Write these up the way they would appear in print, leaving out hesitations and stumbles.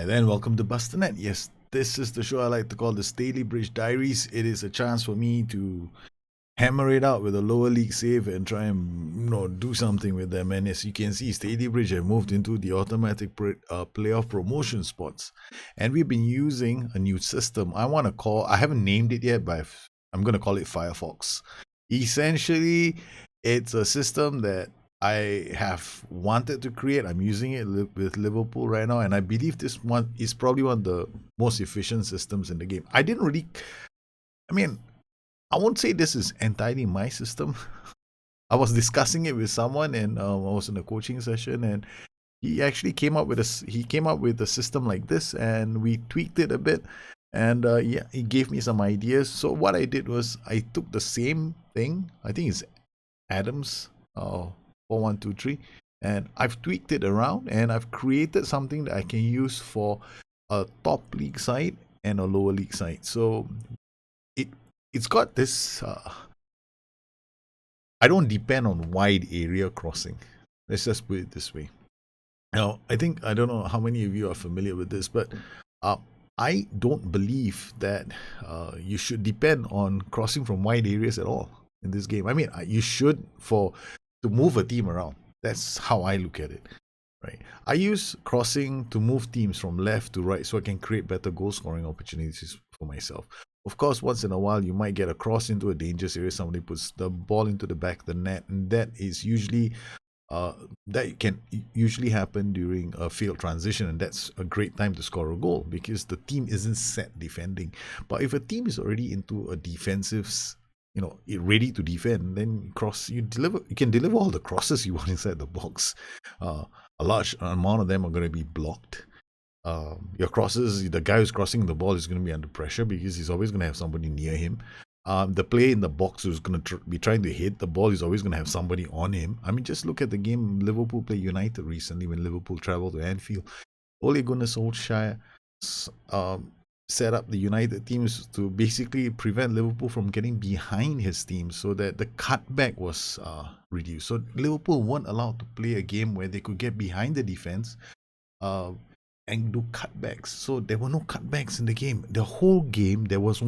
Hi there and welcome to Bustthenet. Yes, this is the show I like to call the Stalybridge Diaries. It is a chance for me to hammer it out with a lower league save and try and do something with them. And as you can see, Stalybridge have moved into the automatic playoff promotion spots, and we've been using a new system. I haven't named it yet, but I'm going to call it Firefox. Essentially, it's a system that I have wanted to create. I'm using it with Liverpool right now, and I believe this one is probably one of the most efficient systems in the game. I mean, I won't say this is entirely my system. I was discussing it with someone, and I was in a coaching session, and he actually came up with a system like this, and we tweaked it a bit, and yeah, he gave me some ideas. So what I did was I took the same thing. I think it's Adams. 4123, and I've tweaked it around and I've created something that I can use for a top league side and a lower league side. So it's got this I don't depend on wide area crossing. Let's just put it this way. Now, I don't know how many of you are familiar with this, but I don't believe that you should depend on crossing from wide areas at all in this game. I mean, you should to move a team around. That's how I look at it, right? I use crossing to move teams from left to right so I can create better goal scoring opportunities for myself. Of course, once in a while, you might get a cross into a dangerous area. Somebody puts the ball into the back of the net, and that can usually happen during a field transition, and that's a great time to score a goal because the team isn't set defending. But if a team is already into a defensive, ready to defend, then you can deliver all the crosses you want inside the box. A large amount of them are going to be blocked. Your crosses, the guy who's crossing the ball is going to be under pressure because he's always going to have somebody near him. The player in the box who's going to be trying to hit the ball is always going to have somebody on him. I mean, just look at the game Liverpool played United recently when Liverpool traveled to Anfield. Ole Gunnar Solskjaer set up the United teams to basically prevent Liverpool from getting behind his team so that the cutback was reduced. So Liverpool weren't allowed to play a game where they could get behind the defense and do cutbacks. So there were no cutbacks in the game. The whole game, there was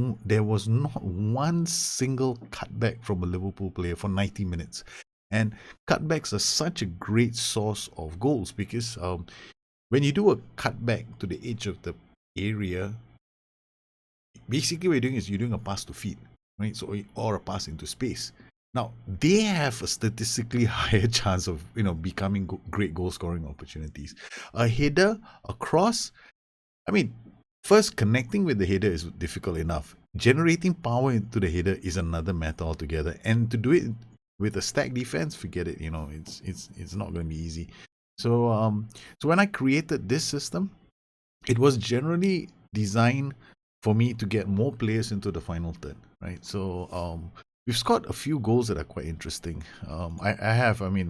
not one single cutback from a Liverpool player for 90 minutes. And cutbacks are such a great source of goals because when you do a cutback to the edge of the area, basically what you're doing is you're doing a pass to feed, right? So, or a pass into space. Now, they have a statistically higher chance of becoming great goal scoring opportunities. A header, a cross, I mean, first connecting with the header is difficult enough. Generating power into the header is another matter altogether. And to do it with a stack defense, forget it. It's not going to be easy. So when I created this system, it was generally designed for me to get more players into the final third, right? So we've scored a few goals that are quite interesting.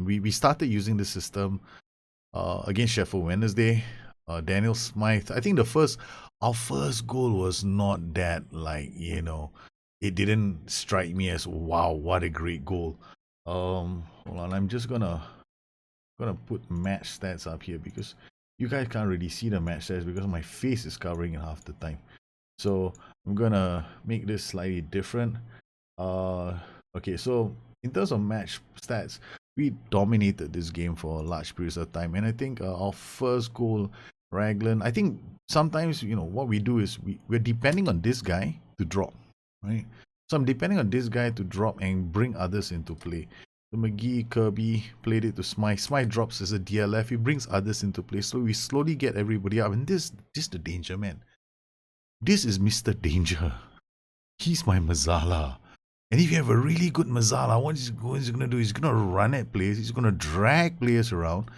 We started using this system against Sheffield Wednesday. Daniel Smythe. I think our first goal was not that it didn't strike me as wow, what a great goal. Hold on, I'm just gonna put match stats up here because you guys can't really see the match stats because my face is covering it half the time. So I'm gonna make this slightly different. Okay, so in terms of match stats, we dominated this game for large periods of time, and I think our first goal, Raglan. I think sometimes what we do is we're depending on this guy to drop, right? So I'm depending on this guy to drop and bring others into play. So McGee, Kirby played it to Smythe. Smythe drops as a DLF. He brings others into play. So we slowly get everybody up, and this the danger, man. This is Mr. Danger. He's my Mazala. And if you have a really good Mazala, what he's going to do? He's going to run at players. He's going to drag players around.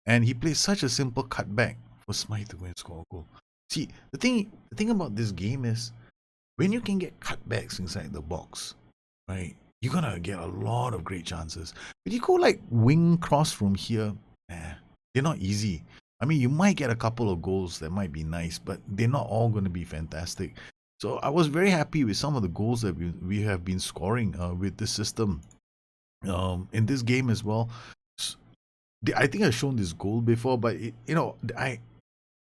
And he plays such a simple cutback for Smythe to go and score a goal. See, the thing about this game is when you can get cutbacks inside the box, right, you're going to get a lot of great chances. But you go like wing cross from here, they're not easy. I mean, you might get a couple of goals that might be nice, but they're not all going to be fantastic. So I was very happy with some of the goals that we have been scoring with this system in this game as well. I think I've shown this goal before, but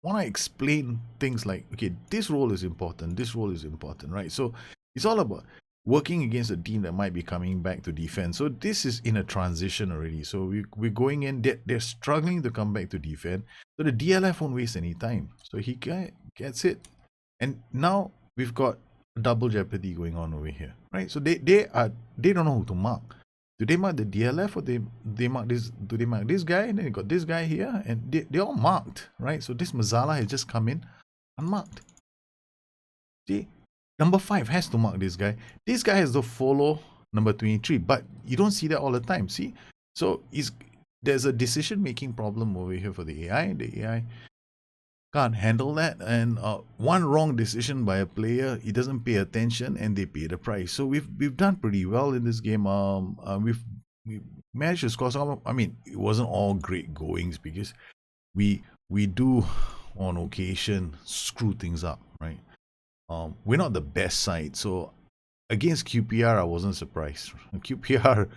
want to explain things like, okay, this role is important, this role is important, right? So it's all about working against a team that might be coming back to defense. So this is in a transition already. So we're going in, they're struggling to come back to defend. So the DLF won't waste any time. So he gets it. And now we've got double jeopardy going on over here, right? So they don't know who to mark. Do they mark the DLF or they mark this? Do they mark this guy? And then you got this guy here, and they're all marked, right? So this Mazala has just come in unmarked. See, number 5 has to mark this guy. This guy has to follow number 23, but you don't see that all the time. See, so there's a decision-making problem over here for the AI. The AI can't handle that, and one wrong decision by a player, he doesn't pay attention, and they pay the price. So we've done pretty well in this game. We managed to score some. I mean, it wasn't all great goings because we do on occasion screw things up, right? We're not the best side, so against QPR, I wasn't surprised. QPR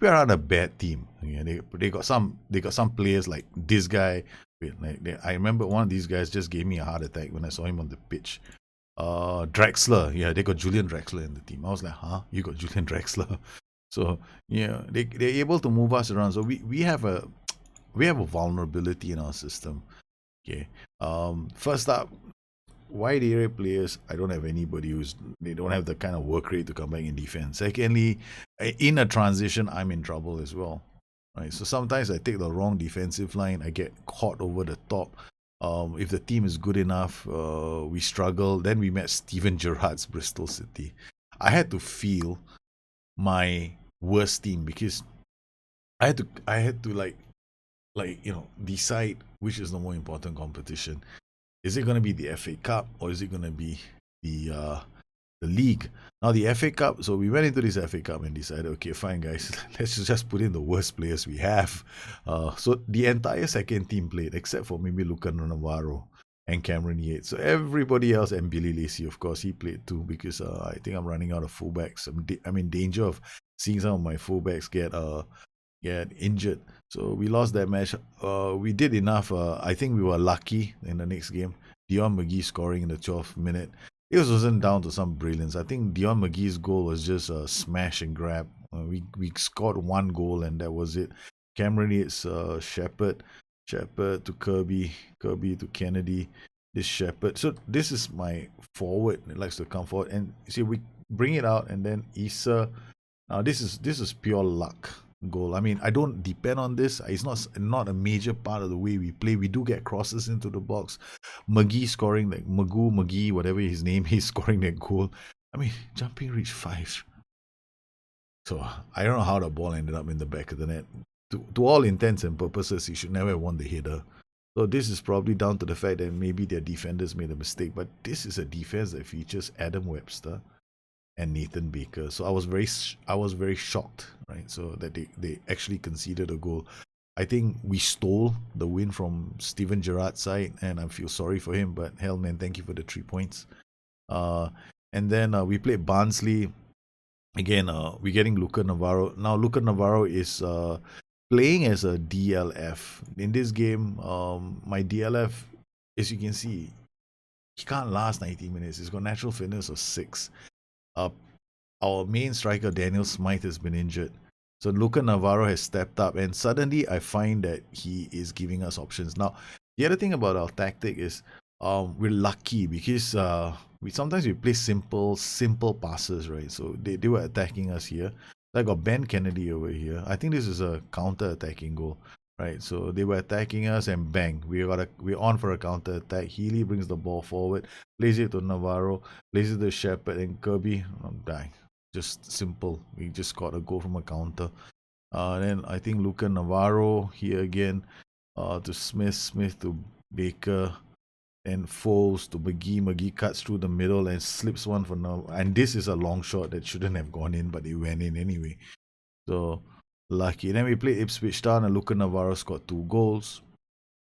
aren't a bad team. Yeah, they got some players like this guy. I remember one of these guys just gave me a heart attack when I saw him on the pitch. Drexler, yeah, they got Julian Drexler in the team. I was like, huh? You got Julian Drexler? So yeah, they're able to move us around. So we have a vulnerability in our system. Okay. First up, wide area players, I don't have anybody they don't have the kind of work rate to come back in defense. Secondly, in a transition, I'm in trouble as well. Right, so sometimes I take the wrong defensive line, I get caught over the top. If the team is good enough, we struggle. Then we met Steven Gerrard's Bristol City. I had to feel my worst team because I had to like decide which is the more important competition. Is it going to be the FA Cup or is it going to be the league? Now the FA Cup, so we went into this FA Cup and decided, okay, fine guys, let's just put in the worst players we have. So the entire second team played except for maybe Luca Navarro and Cameron Yates. So everybody else, and Billy Lacey, of course, he played too because I think I'm running out of fullbacks. I'm in danger of seeing some of my fullbacks get injured. So we lost that match. We did enough. I think we were lucky in the next game. Dion McGee scoring in the 12th minute. It wasn't down to some brilliance. I think Dion McGee's goal was just a smash and grab. We scored one goal and that was it. Cameron Yates, Shepherd to Kirby to Kennedy, this Shepherd. So this is my forward. It likes to come forward and see we bring it out and then Issa. Now this is pure luck goal. I mean, I don't depend on this. It's not a major part of the way we play. We do get crosses into the box. McGee scoring, like McGee, whatever his name, he's scoring that goal. I mean, jumping reach 5. So I don't know how the ball ended up in the back of the net. To all intents and purposes, he should never have won the header. So this is probably down to the fact that maybe their defenders made a mistake. But this is a defense that features Adam Webster and Nathan Baker. So I was very shocked, right? So that they actually conceded a goal. I think we stole the win from Steven Gerrard's side, and I feel sorry for him. But hell, man, thank you for the 3 points. And then we played Barnsley. Again, we're getting Luca Navarro. Now Luca Navarro is playing as a DLF in this game. My DLF, as you can see, he can't last 90 minutes. He's got natural fitness of 6. Our main striker Daniel Smythe has been injured, so Luca Navarro has stepped up, and suddenly I find that he is giving us options. Now the other thing about our tactic is we're lucky because we sometimes play simple passes, right? So they were attacking us here. I got Ben Kennedy over here. I think this is a counter-attacking goal, right? So they were attacking us and bang, we're on for a counter attack. Healy brings the ball forward, plays it to Navarro, plays it to Shepherd and Kirby. I'm dying. Just simple. We just got a goal from a counter. Then I think Luca Navarro here again to Smith to Baker, and Foles to McGee. McGee cuts through the middle and slips one for now. And this is a long shot that shouldn't have gone in, but it went in anyway. So lucky. Then we played Ipswich Town and Luca Navarro scored 2 goals.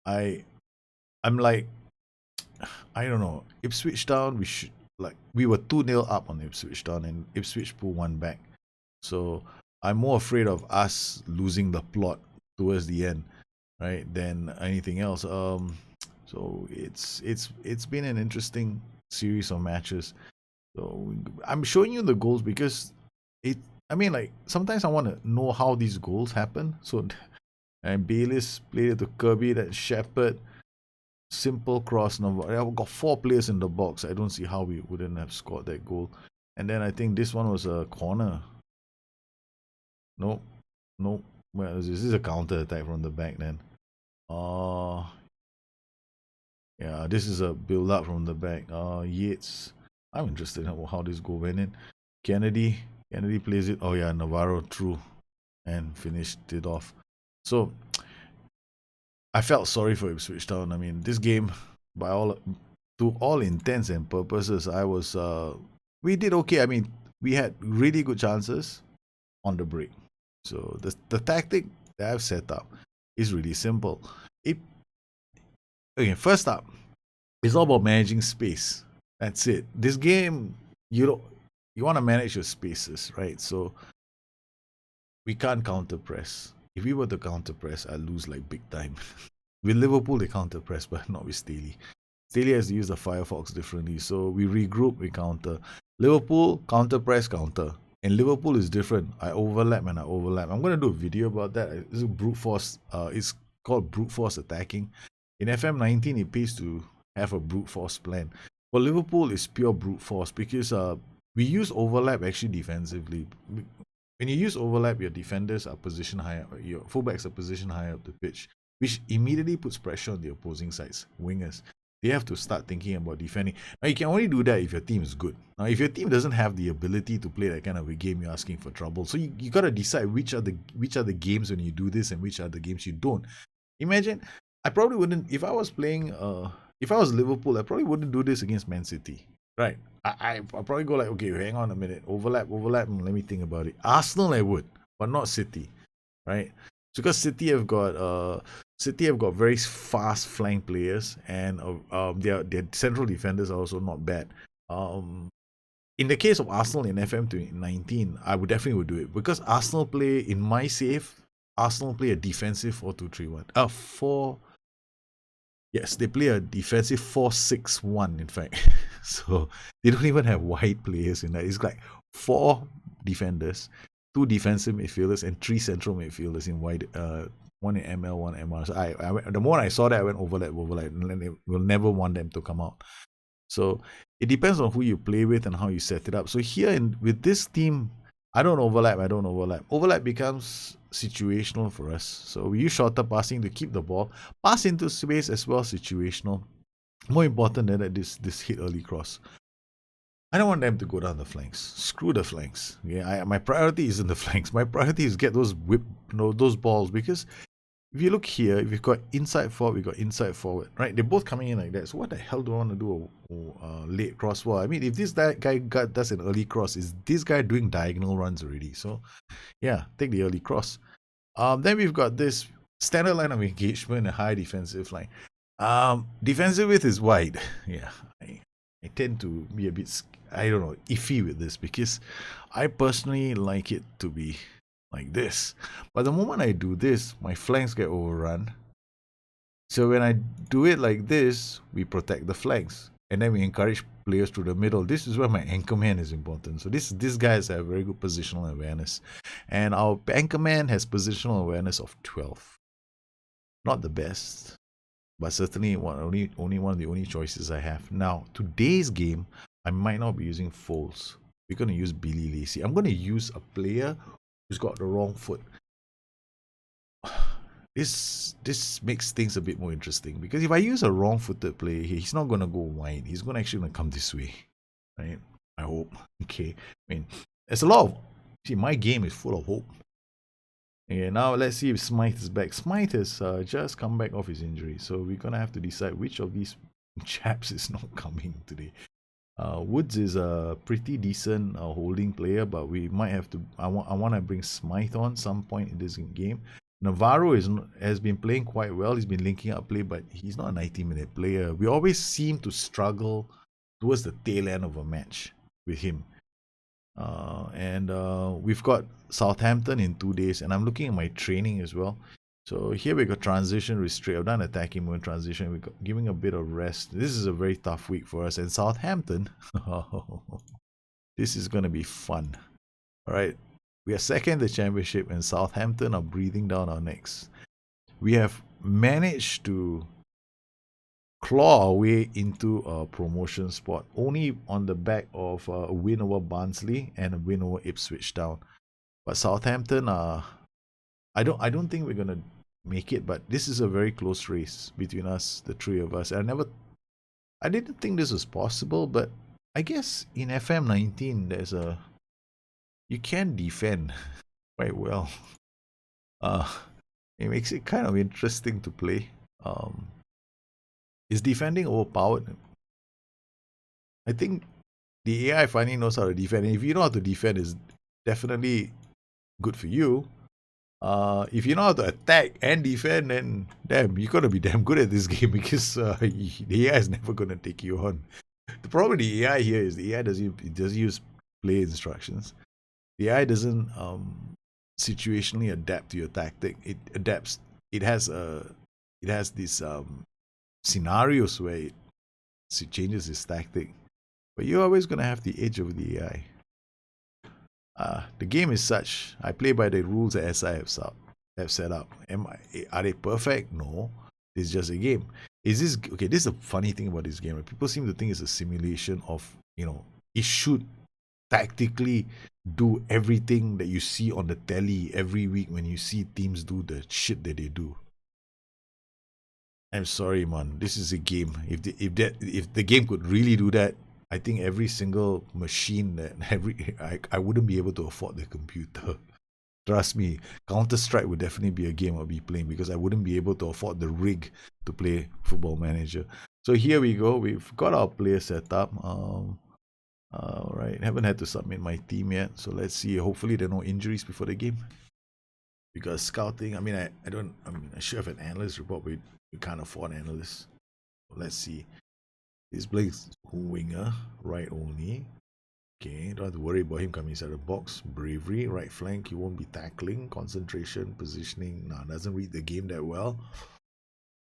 I'm like, I don't know. Ipswich Town, we were 2-0 up on Ipswich Town and Ipswich pulled 1 back. So I'm more afraid of us losing the plot towards the end, right, than anything else. So it's been an interesting series of matches. So I'm showing you the goals because it. I mean, like sometimes I want to know how these goals happen. So and Bayliss played it to Kirby, that Shepherd, simple cross number. I've got 4 players in the box. I don't see how we wouldn't have scored that goal. And then I think this one was a corner. No, no. Well, this is a counter attack from the back then. Yeah, this is a build up from the back. Yates. I'm interested in how this goal went in. Kennedy plays it. Oh yeah, Navarro through and finished it off. So I felt sorry for Ipswich Town. I mean, this game, to all intents and purposes, we did okay. I mean, we had really good chances on the break. So the tactic that I've set up is really simple. First up, it's all about managing space. That's it. This game, you want to manage your spaces, right? So we can't counter press. If we were to counter press, I lose like big time. With Liverpool, they counter press, but not with Staley. Staley has to use the Firefox differently. So we regroup, we counter. Liverpool, counter press, counter. And Liverpool is different. I overlap and I overlap. I'm going to do a video about that. It's a brute force. It's called brute force attacking. In FM19, it pays to have a brute force plan. For Liverpool, it's pure brute force because we use overlap actually defensively. When you use overlap, your defenders are positioned higher, your fullbacks are positioned higher up the pitch, which immediately puts pressure on the opposing side's wingers. They have to start thinking about defending. Now, you can only do that if your team is good. Now, if your team doesn't have the ability to play that kind of a game, you're asking for trouble. So you got to decide which are the games when you do this and which are the games you don't. Imagine, I probably wouldn't, if I was Liverpool, I probably wouldn't do this against Man City. Right. I'll probably go like, okay, hang on a minute. Overlap, let me think about it. Arsenal I would, but not City. Right? Because City have got very fast flank players, and their central defenders are also not bad. In the case of Arsenal in FM 2019, I would definitely do it because Arsenal play a defensive 4-2-3-1. Yes, they play a defensive 4-6-1, in fact. So they don't even have wide players in that. It's like 4 defenders, 2 defensive midfielders, and 3 central midfielders in wide. One in ML, one MR. So the moment I saw that, I went overlap, and we'll never want them to come out. So it depends on who you play with and how you set it up. So here with this team, I don't overlap. Overlap becomes situational for us. So we use shorter passing to keep the ball. Pass into space as well, situational. More important than that, this hit early cross. I don't want them to go down the flanks. Screw the flanks. Yeah, my priority isn't the flanks. My priority is get those those balls, because if you look here, if you've got inside forward, we've got inside forward, right? They're both coming in like that. So what the hell do I want to do a late cross for? I mean, if this guy does an early cross, is this guy doing diagonal runs already? So yeah, take the early cross. Then we've got this standard line of engagement and high defensive line. Defensive width is wide. Yeah, I tend to be a bit, I don't know, iffy with this because I personally like it to be like this. But the moment I do this, my flanks get overrun. So when I do it like this, we protect the flanks. And then we encourage players through the middle. This is where my anchorman is important. So this guy has a very good positional awareness. And our anchorman has positional awareness of 12. Not the best, but certainly only one of the only choices I have. Now, today's game, I might not be using Foles. We're going to use Billy Lacey. I'm going to use a player who's got the wrong foot. This makes things a bit more interesting, because if I use a wrong-footed player, he's not going to go wide. He's actually going to come this way, right? I hope. Okay. I mean, there's a lot of... See, my game is full of hope. Okay, now let's see if Smythe is back. Smythe has just come back off his injury, so we're going to have to decide which of these chaps is not coming today. Woods is a pretty decent holding player, but we might have to... I want to bring Smythe on some point in this game. Navarro has been playing quite well. He's been linking up play, but he's not a 90-minute player. We always seem to struggle towards the tail end of a match with him. And we've got Southampton in 2 days, and I'm looking at my training as well. So here we got transition restrict. I've done attacking movement transition. We got giving a bit of rest. This is a very tough week for us. And Southampton, this is going to be fun. All right. We are second in the championship and Southampton are breathing down our necks. We have managed to claw our way into a promotion spot only on the back of a win over Barnsley and a win over Ipswich Town. But Southampton I don't think we're gonna make it, but this is a very close race between us, the three of us. I didn't think this was possible, but I guess in FM19 you can defend quite well. It makes it kind of interesting to play. Is defending overpowered? I think the AI finally knows how to defend. And if you know how to defend, it's definitely good for you. If you know how to attack and defend, then damn, you're gonna be damn good at this game because the AI is never gonna take you on. The problem with the AI here is the AI doesn't use play instructions. The AI doesn't situationally adapt to your tactic. It adapts. It has these scenarios where it changes its tactic, but you're always gonna have the edge over the AI. The game is such. I play by the rules that SI have set up. Are they perfect? No. It's just a game. Is this okay? This is a funny thing about this game. Right? People seem to think it's a simulation of, it should tactically do everything that you see on the telly every week when you see teams do the shit that they do. I'm sorry, man. This is a game. If the game could really do that, I think every single machine that I wouldn't be able to afford the computer. Trust me, Counter-Strike would definitely be a game I'll be playing because I wouldn't be able to afford the rig to play Football Manager. So here we go. We've got our player set up. Alright, haven't had to submit my team yet. So let's see. Hopefully there are no injuries before the game. Because scouting, I should have an analyst report, but we can't afford analysts. So let's see. This Blake's winger, right only. Okay, don't have to worry about him coming inside the box. Bravery, right flank, he won't be tackling. Concentration, positioning, doesn't read the game that well.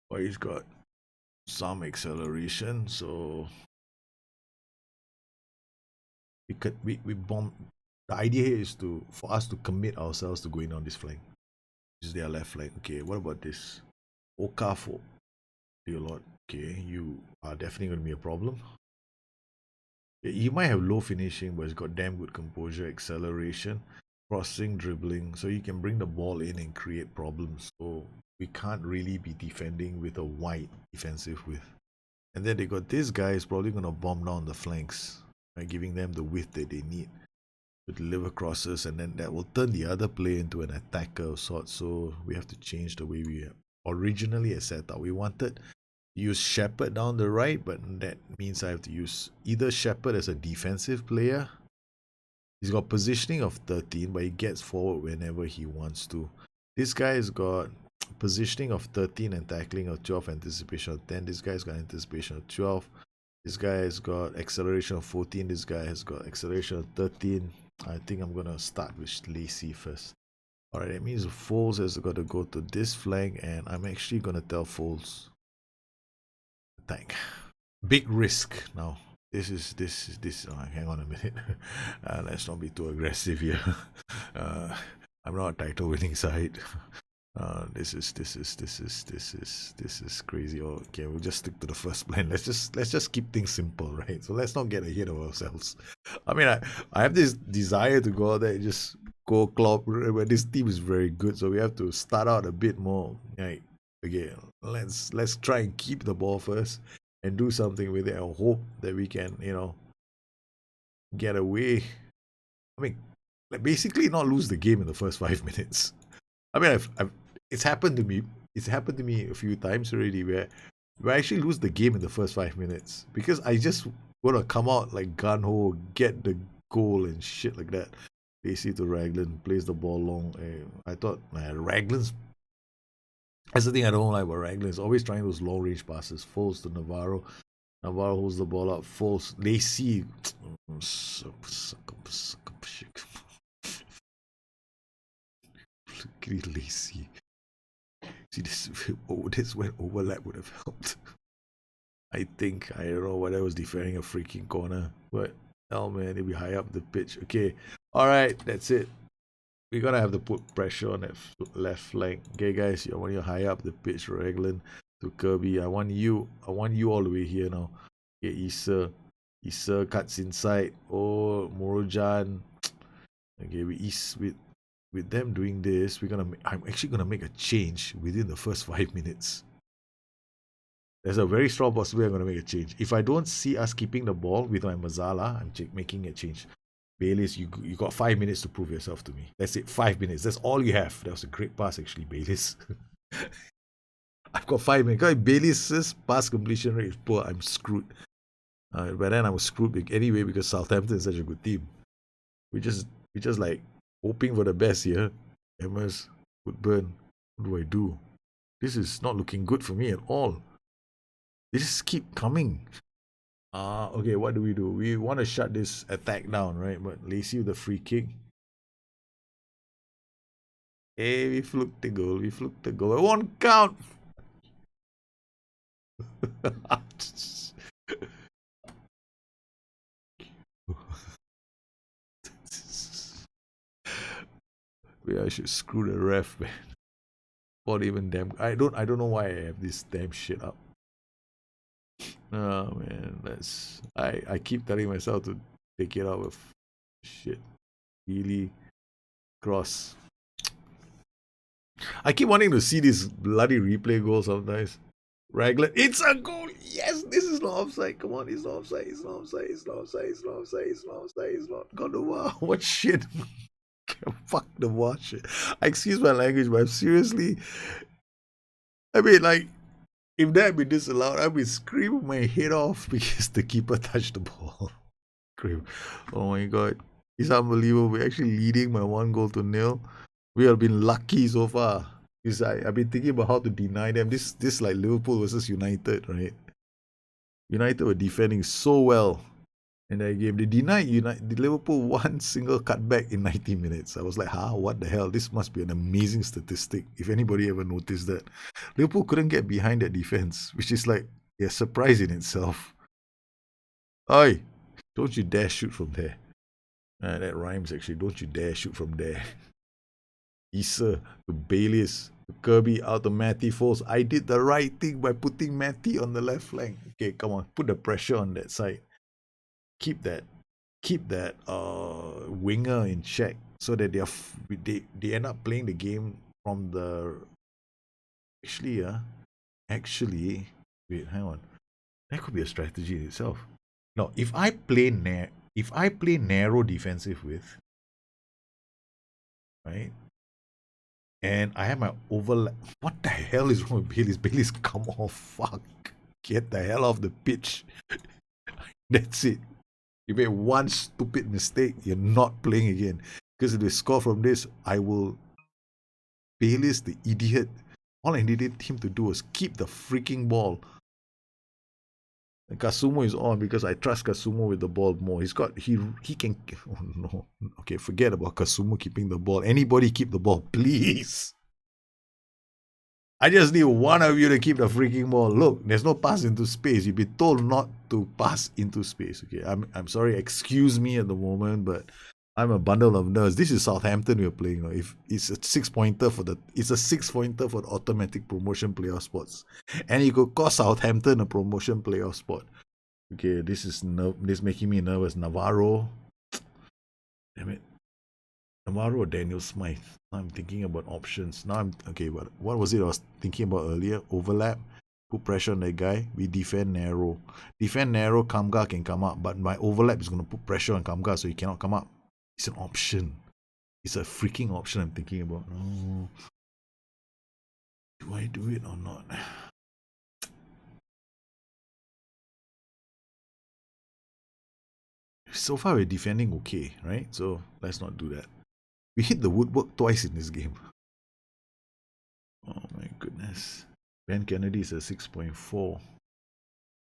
But he's got some acceleration, so we bomb. The idea here is for us to commit ourselves to going on this flank. This is their left flank. Okay, what about this? Okafor. Dear Lord. Okay, you are definitely going to be a problem. He might have low finishing, but he's got damn good composure, acceleration, crossing, dribbling. So you can bring the ball in and create problems. So we can't really be defending with a wide defensive width. And then they got this guy is probably going to bomb down the flanks by giving them the width that they need to deliver crosses. And then that will turn the other player into an attacker of sorts. So we have to change the way we originally set up. We wanted use Shepherd down the right, but that means I have to use either Shepherd as a defensive player. He's got positioning of 13, but he gets forward whenever he wants to. This guy has got positioning of 13 and tackling of 12, anticipation of 10. This guy's got anticipation of 12. This guy has got acceleration of 14. This guy has got acceleration of 13. I think I'm going to start with Lacey first. Alright, that means Foles has got to go to this flank, and I'm actually going to tell Foles attack. Big risk now. This. Hang on a minute. Let's not be too aggressive here. I'm not a title-winning side. This is crazy. Okay, we'll just stick to the first plan. Let's just keep things simple, right? So let's not get ahead of ourselves. I have this desire to go out there and just go club, but this team is very good, so we have to start out a bit more. Right? Okay, let's try and keep the ball first and do something with it. I hope that we can, get away. Basically not lose the game in the first 5 minutes. It's happened to me. It's happened to me a few times already where I actually lose the game in the first 5 minutes because I just want to come out like gun ho, get the goal and shit like that. Basically to Raglan, plays the ball long. I thought Raglan's. That's the thing I don't like about Raglan. Is always trying those long range passes. Falls to Navarro. Navarro holds the ball up. Falls. Lacey. Lacy. See, this when overlap would have helped. I don't know whether I was defending a freaking corner. But, hell man, it'll be high up the pitch. Okay, alright, that's it. We're gonna have to put pressure on that left flank. Okay, guys, I want you high up the pitch, Raglan to Kirby. I want you all the way here now. Okay, Issa cuts inside. Oh, Morojan. Okay, with them doing this, I'm actually gonna make a change within the first 5 minutes. There's a very strong possibility I'm gonna make a change. If I don't see us keeping the ball with my Mazala, I'm making a change. Bayliss, you got 5 minutes to prove yourself to me. That's it, 5 minutes. That's all you have. That was a great pass, actually, Bayliss. I've got 5 minutes. Because Bayliss's pass completion rate is poor, I'm screwed. But then I was screwed anyway because Southampton is such a good team. We just like hoping for the best here. Emmers, Woodburn, what do I do? This is not looking good for me at all. They just keep coming. Okay, what do? We want to shut this attack down, right? But Lacey with the free kick. Hey, we fluked the goal. It won't count. I should screw the ref, man. What even damn? I don't know why I have this damn shit up. Oh man, I keep telling myself to take it out of shit. Really cross. I keep wanting to see this bloody replay goal sometimes. Raglan, it's a goal! Yes, this is not offside. Come on, it's not offside. It's not offside. It's not offside. It's not offside. It's not offside. It's not. God, the wow. What shit? Fuck the war shit. Excuse my language, but I'm seriously. I mean, like, if that had been disallowed, I'd be screaming my head off because the keeper touched the ball. Oh my god. It's unbelievable. We're actually leading by 1-0. We have been lucky so far. Because I've been thinking about how to deny them. This like Liverpool versus United, right? United were defending so well in that game. They denied Liverpool one single cutback in 90 minutes. I was like, what the hell? This must be an amazing statistic. If anybody ever noticed that. Liverpool couldn't get behind that defense, which is like a surprise in itself. Oi, don't you dare shoot from there. That rhymes actually. Don't you dare shoot from there. Issa to Bayliss to Kirby out to Matty Foles. I did the right thing by putting Matty on the left flank. Okay, come on, put the pressure on that side. Keep that winger in check so that they end up playing the game from the actually wait, hang on. That could be a strategy in itself. No, if I play narrow defensive width, right? And I have my overlap. What the hell is wrong with Bayliss? Bayliss, come off. Fuck. Get the hell off the pitch. That's it. You made one stupid mistake, you're not playing again. Because if they score from this, I will. Bayliss, the idiot. All I needed him to do was keep the freaking ball. And Kasumo is on because I trust Kasumo with the ball more. He can. Oh no. Okay, forget about Kasumo keeping the ball. Anybody keep the ball, please. I just need one of you to keep the freaking ball. Look, there's no pass into space. You've been told not to pass into space. Okay, I'm sorry. Excuse me at the moment, but I'm a bundle of nerves. This is Southampton we're playing. If it's a 6-pointer for the automatic promotion playoff spots, and it could cost Southampton a promotion playoff spot. Okay, this is making me nervous. Navarro, damn it, Navarro or Daniel Smythe. Now I'm thinking about options. Now I'm okay. But what was it I was thinking about earlier? Overlap. Put pressure on that guy. We defend narrow. Kamga can come up, but my overlap is going to put pressure on Kamga, so he cannot come up. It's an option. It's a freaking option I'm thinking about. Oh. Do I do it or not? So far we're defending okay, right? So let's not do that. We hit the woodwork twice in this game. Oh my goodness. Ben Kennedy is a 6.4.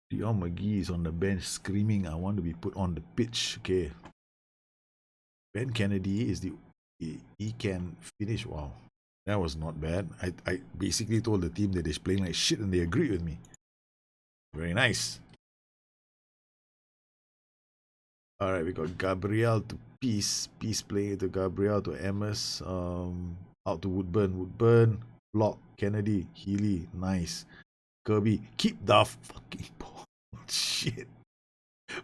Dion McGee is on the bench screaming, I want to be put on the pitch. Okay. Ben Kennedy is he can finish. Wow. That was not bad. I basically told the team that they're playing like shit and they agreed with me. Very nice. Alright, we got Gabriel to Peace. Peace play to Gabriel to Amos. Out to Woodburn. Woodburn. Block. Kennedy. Healy. Nice. Kirby. Keep the fucking ball. Shit.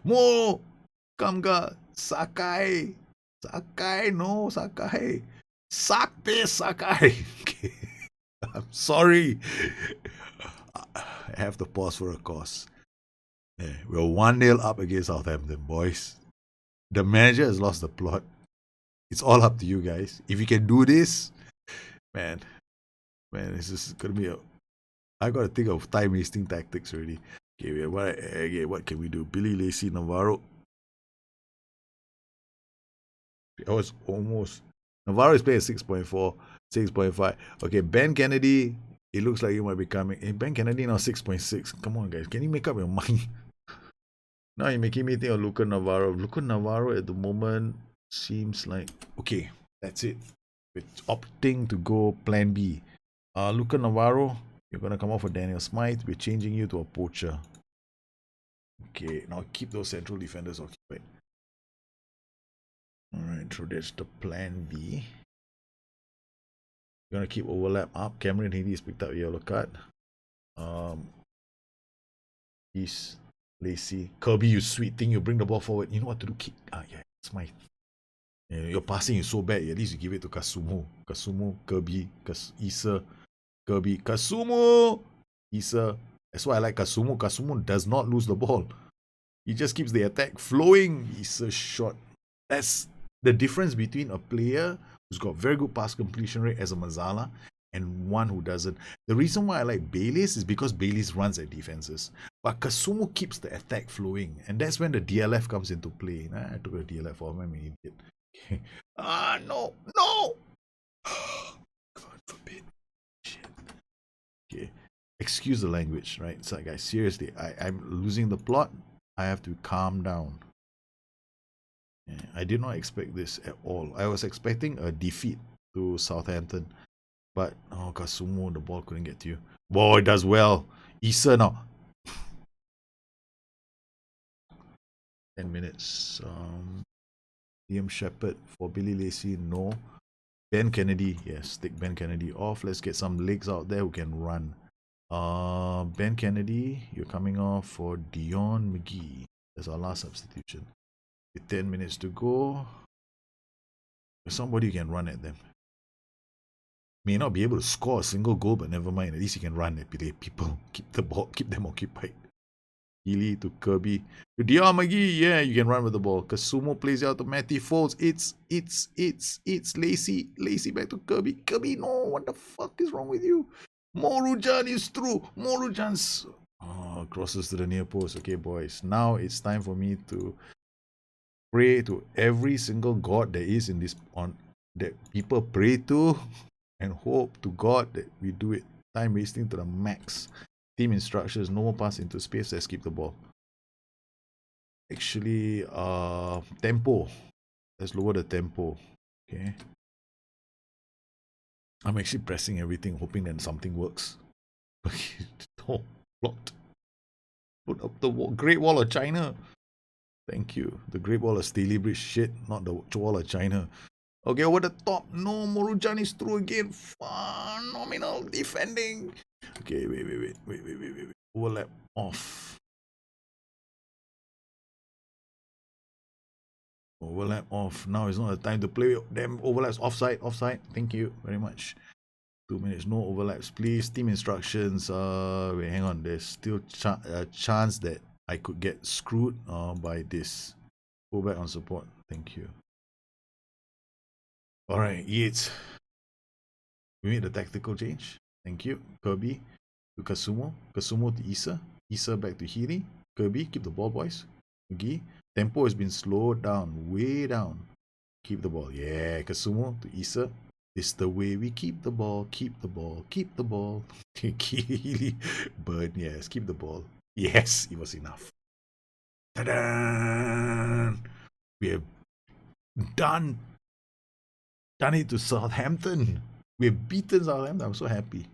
Mo! Kamga. Sakai. Sakai. No, Sakai. Suck this, Sakai. Okay. I'm sorry. I have to pause for a cause. Yeah, we're 1-0 up against Southampton, boys. The manager has lost the plot. It's all up to you guys. If you can do this, man, this is gonna be a. I gotta think of time wasting tactics already. Okay, what can we do? Billy, Lacey, Navarro. I was almost. Navarro is playing 6.4, 6.5. Okay, Ben Kennedy. It looks like you might be coming. Hey, Ben Kennedy now 6.6. Come on, guys. Can you make up your mind? Now you're making me think of Luca Navarro. Luca Navarro at the moment seems like... Okay, that's it. We're opting to go plan B. Luca Navarro, you're going to come off for Daniel Smythe. We're changing you to a poacher. Okay, now keep those central defenders occupied. Alright, so that's the plan B. You're going to keep overlap up. Cameron Healy has picked up a yellow card. He's... Lacey. Kirby, you sweet thing. You bring the ball forward. You know what to do. Kick. Yeah, Smythe. Yeah, your passing is so bad. At least you give it to Kasumu. Kasumu, Kirby, Issa, Kirby, Kasumu, Issa. That's why I like Kasumu. Kasumu does not lose the ball. He just keeps the attack flowing. Issa shot. That's the difference between a player who's got very good pass completion rate as a Mazala and one who doesn't. The reason why I like Bayliss is because Bayliss runs at defenses. But Kasumu keeps the attack flowing. And that's when the DLF comes into play. I took a DLF off. I'm an idiot. No. God forbid. Shit. Okay. Excuse the language, right? So, guys, seriously, I'm losing the plot. I have to calm down. Yeah, I did not expect this at all. I was expecting a defeat to Southampton. But, oh, Kasumu, the ball couldn't get to you. Boy, it does well. Issa now. 10 minutes. Liam Shepherd for Billy Lacey, no. Ben Kennedy, yes, take Ben Kennedy off. Let's get some legs out there who can run. Ben Kennedy, you're coming off for Dion McGee. That's our last substitution. With 10 minutes to go. Somebody can run at them. May not be able to score a single goal, but never mind. At least you can run at people. Keep the ball, keep them occupied. Healy to Kirby. To Dion McGee, yeah, you can run with the ball. Kasumo plays out to Matty Folds. It's Lacey. Lacey back to Kirby. Kirby, no, what the fuck is wrong with you? Morujan is through. Morujan's crosses to the near post. Okay, boys. Now it's time for me to pray to every single god there is in this that people pray to and hope to God that we do it. Time wasting to the max. Team instructions, no more pass into space, let's keep the ball. Actually, tempo. Let's lower the tempo. Okay. I'm actually pressing everything, hoping that something works. No, blocked. Put up the wall. Great Wall of China. Thank you. The Great Wall of Stalybridge shit, not the Wall of China. Okay, over the top. No, Morujan is through again. Phenomenal defending. Okay, wait. Overlap off. Overlap off. Now is not the time to play with them. Overlaps offside. Thank you very much. 2 minutes. No overlaps, please. Team instructions. Wait, hang on. There's still a chance that I could get screwed by this. Go back on support. Thank you. Alright, Yates. We made the tactical change. Thank you. Kirby to Kasumo. Kasumo to Issa. Issa back to Healy. Kirby, keep the ball, boys. McGee. Tempo has been slowed down. Way down. Keep the ball. Yeah, Kasumo to Issa. This is the way we keep the ball. Keep the ball. Keep the ball. Healy. Bird, yes. Keep the ball. Yes, it was enough. Ta-da! We have done it to Southampton. We've beaten Southampton. I'm so happy.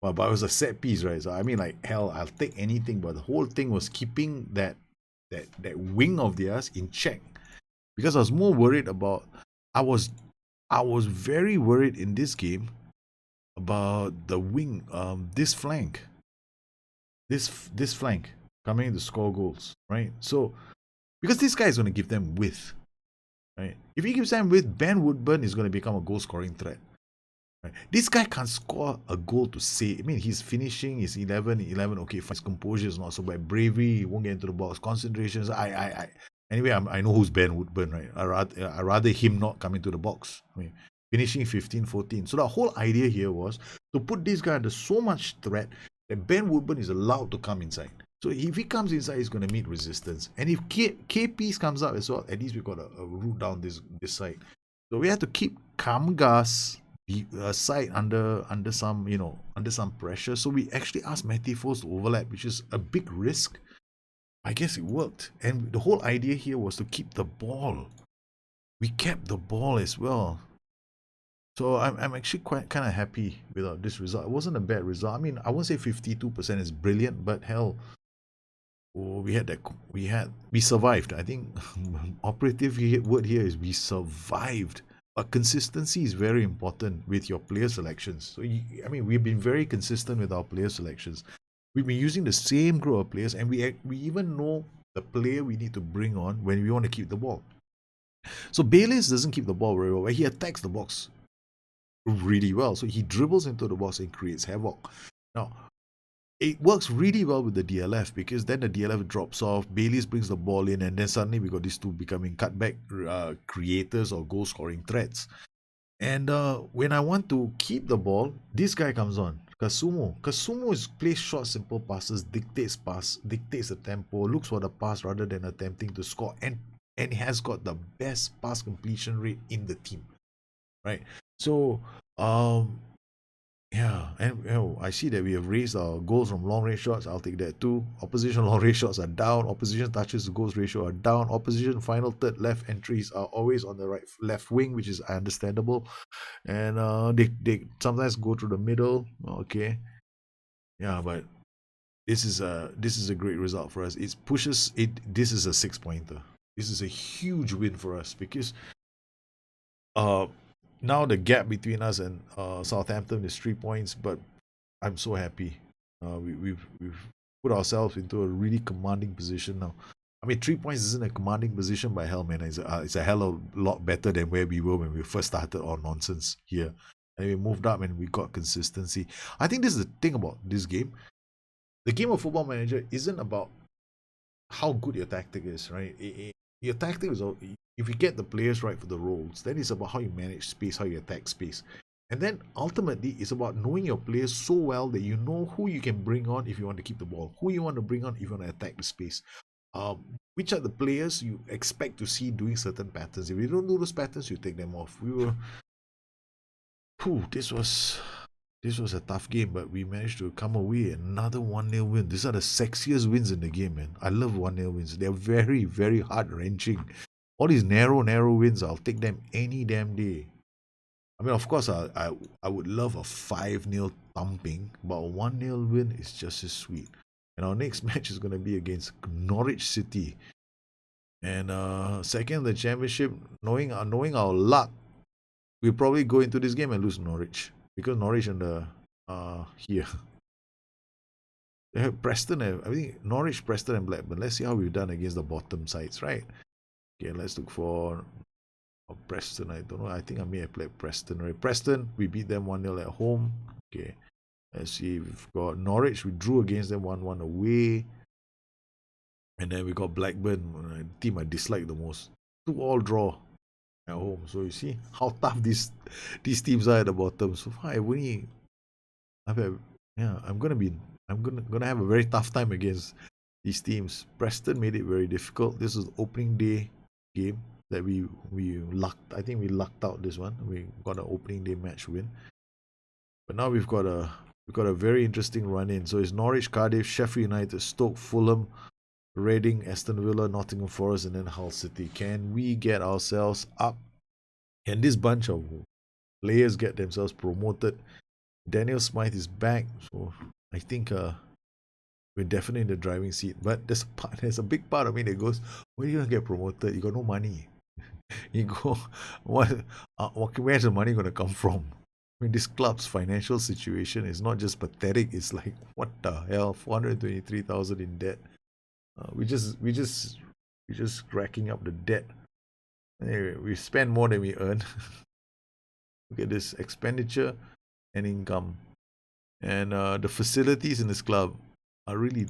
Well, but it was a set piece, right? So I mean, like hell, I'll take anything. But the whole thing was keeping that wing of theirs in check, because I was more worried about. I was I was very worried in this game about the wing, this flank, this flank coming to score goals, right? So because this guy is going to give them width, right? If he gives them width, Ben Woodburn is going to become a goal scoring threat. Right. This guy can't score a goal to save. I mean, his finishing is 11. Okay, fine. His composure is not so bad. Bravery, he won't get into the box. Concentrations. Anyway, I know who's Ben Woodburn, right? I rather him not come into the box. I mean, finishing 15, 14. So the whole idea here was to put this guy under so much threat that Ben Woodburn is allowed to come inside. So if he comes inside, he's going to meet resistance. And if KPs comes up as well, at least we've got a route down this side. So we have to keep Kamgas side under some under some pressure. So we actually asked Matty Foles to overlap, which is a big risk. I guess it worked, and the whole idea here was to keep the ball. We kept the ball as well. So I'm actually quite kind of happy with this result. It wasn't a bad result. I mean, I won't say 52% is brilliant, but hell, we survived. I think operative word here is we survived. But consistency is very important with your player selections. So I mean, we've been very consistent with our player selections. We've been using the same group of players, and we even know the player we need to bring on when we want to keep the ball. So Bayliss doesn't keep the ball very well, but he attacks the box really well. So he dribbles into the box and creates havoc. Now, it works really well with the DLF, because then the DLF drops off, Bayliss brings the ball in, and then suddenly we got these two becoming cutback creators or goal scoring threats. And when I want to keep the ball, this guy comes on, Kasumo. Kasumo plays short, simple passes, dictates the tempo, looks for the pass rather than attempting to score, and has got the best pass completion rate in the team, right? So yeah, and I see that we have raised our goals from long range shots. I'll take that too. Opposition long range shots are down. Opposition touches to goals ratio are down. Opposition final third left entries are always on the left wing, which is understandable. And they sometimes go through the middle. Okay, yeah, but this is a great result for us. It pushes it. This is a 6-pointer. This is a huge win for us, because now the gap between us and Southampton is 3 points, but I'm so happy. We've put ourselves into a really commanding position now. I mean, 3 points isn't a commanding position, by hell, man. It's a hell of a lot better than where we were when we first started our nonsense here. And we moved up and we got consistency. I think this is the thing about this game. The game of Football Manager isn't about how good your tactic is, right? Your tactic is, if you get the players right for the roles, then it's about how you manage space, how you attack space. And then ultimately, it's about knowing your players so well that you know who you can bring on if you want to keep the ball, who you want to bring on if you want to attack the space. Which are the players you expect to see doing certain patterns. If you don't do those patterns, you take them off. This was a tough game, but we managed to come away another 1-0 win. These are the sexiest wins in the game, man. I love 1-0 wins. They're very, very heart-wrenching. All these narrow wins, I'll take them any damn day. I mean, of course, I would love a 5-0 thumping, but a 1-0 win is just as sweet. And our next match is going to be against Norwich City. And second in the championship, knowing our luck, we'll probably go into this game and lose Norwich. Because Norwich and the here. They have Preston, I think Norwich, Preston, and Blackburn. Let's see how we've done against the bottom sides, right? Okay, let's look for Preston. I don't know. I think I may have played Preston, right? Preston, we beat them 1-0 at home. Okay. Let's see. We've got Norwich. We drew against them 1-1 away. And then we got Blackburn, the team I dislike the most. 2-2 draw at home. So you see how tough these teams are at the bottom. So far, I'm gonna have a very tough time against these teams. Preston made it very difficult. This is opening day game that we lucked. I think we lucked out this one. We got an opening day match win. But now we've got a very interesting run in. So it's Norwich, Cardiff, Sheffield United, Stoke, Fulham, Reading, Aston Villa, Nottingham Forest, and then Hull City. Can we get ourselves up? Can this bunch of players get themselves promoted. Daniel Smythe is back, so I think we're definitely in the driving seat. But there's a big part of me that goes, when are you gonna get promoted? You got no money. You go, where's the money gonna come from? I mean, this club's financial situation is not just pathetic. It's like, what the hell? 423,000 in debt. We just racking up the debt. Anyway, we spend more than we earn. Look at this expenditure and income, and the facilities in this club are really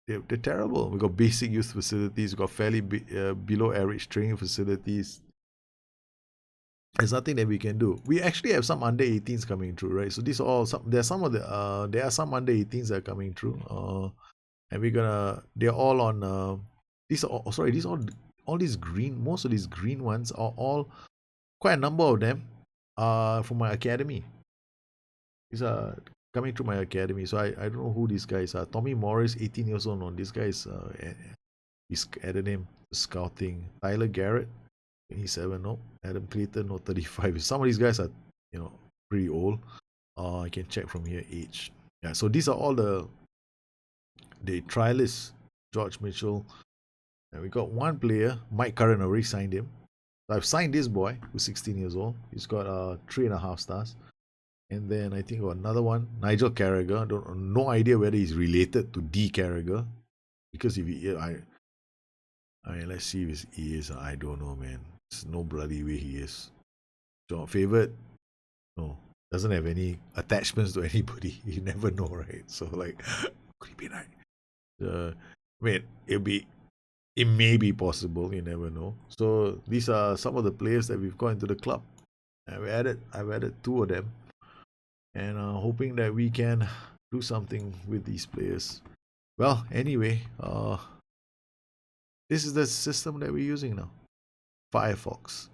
they're terrible. We got basic youth facilities. We got fairly below average training facilities. There's nothing that we can do. We actually have some under 18s coming through, right? So these are all there are some under 18s that are coming through. And they're all on these are all these green, most of these green ones are all, quite a number of them are from my academy. These are coming through my academy. So I don't know who these guys are. Tommy Morris, 18 years old. No, this guy is he's added him scouting. Tyler Garrett, 27. No, Adam Clayton, no, 35. Some of these guys are pretty old. I can check from here age. Yeah, so these are all the trialists. George Mitchell. And we got one player, Mike Curran, already signed him. So I've signed this boy who's 16 years old. He's got 3.5 stars. And then I think got another one, Nigel Carragher. No idea whether he's related to D Carragher, because if he, I mean, let's see if he is. I don't know, man. There's no bloody way he is. So favorite, no, doesn't have any attachments to anybody. You never know, right? So like, could he be like? I mean, it may be possible. You never know. So these are some of the players that we've got into the club. I've added 2 of them. And hoping that we can do something with these players. Well, anyway, this is the system that we're using now. Firefox,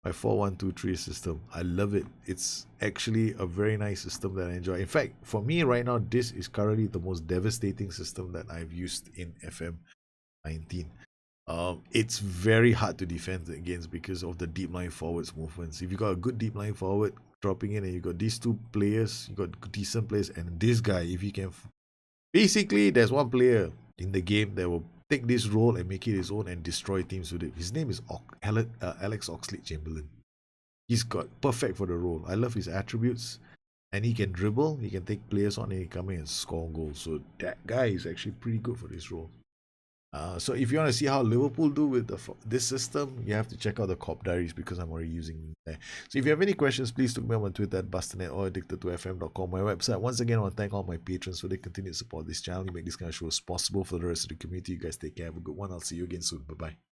my 4123 system. I love it. It's actually a very nice system that I enjoy. In fact, for me right now, this is currently the most devastating system that I've used in FM19. It's very hard to defend against because of the deep line forwards movements. If you got a good deep line forward dropping in and you got these 2 players, you got decent players, and this guy, if he can, basically there's one player in the game that will take this role and make it his own and destroy teams with it. His name is Alex Oxlade-Chamberlain. He's got perfect for the role. I love his attributes, and he can dribble, he can take players on, and he come in and score goals. So that guy is actually pretty good for this role. So if you want to see how Liverpool do with this system, you have to check out the COP Diaries, because I'm already using it there. So if you have any questions, please look me up on Twitter at Bustthenet or addicted2fm.com, my website. Once again, I want to thank all my patrons for their continued support of this channel. You make this kind of shows possible for the rest of the community. You guys take care. Have a good one. I'll see you again soon. Bye-bye.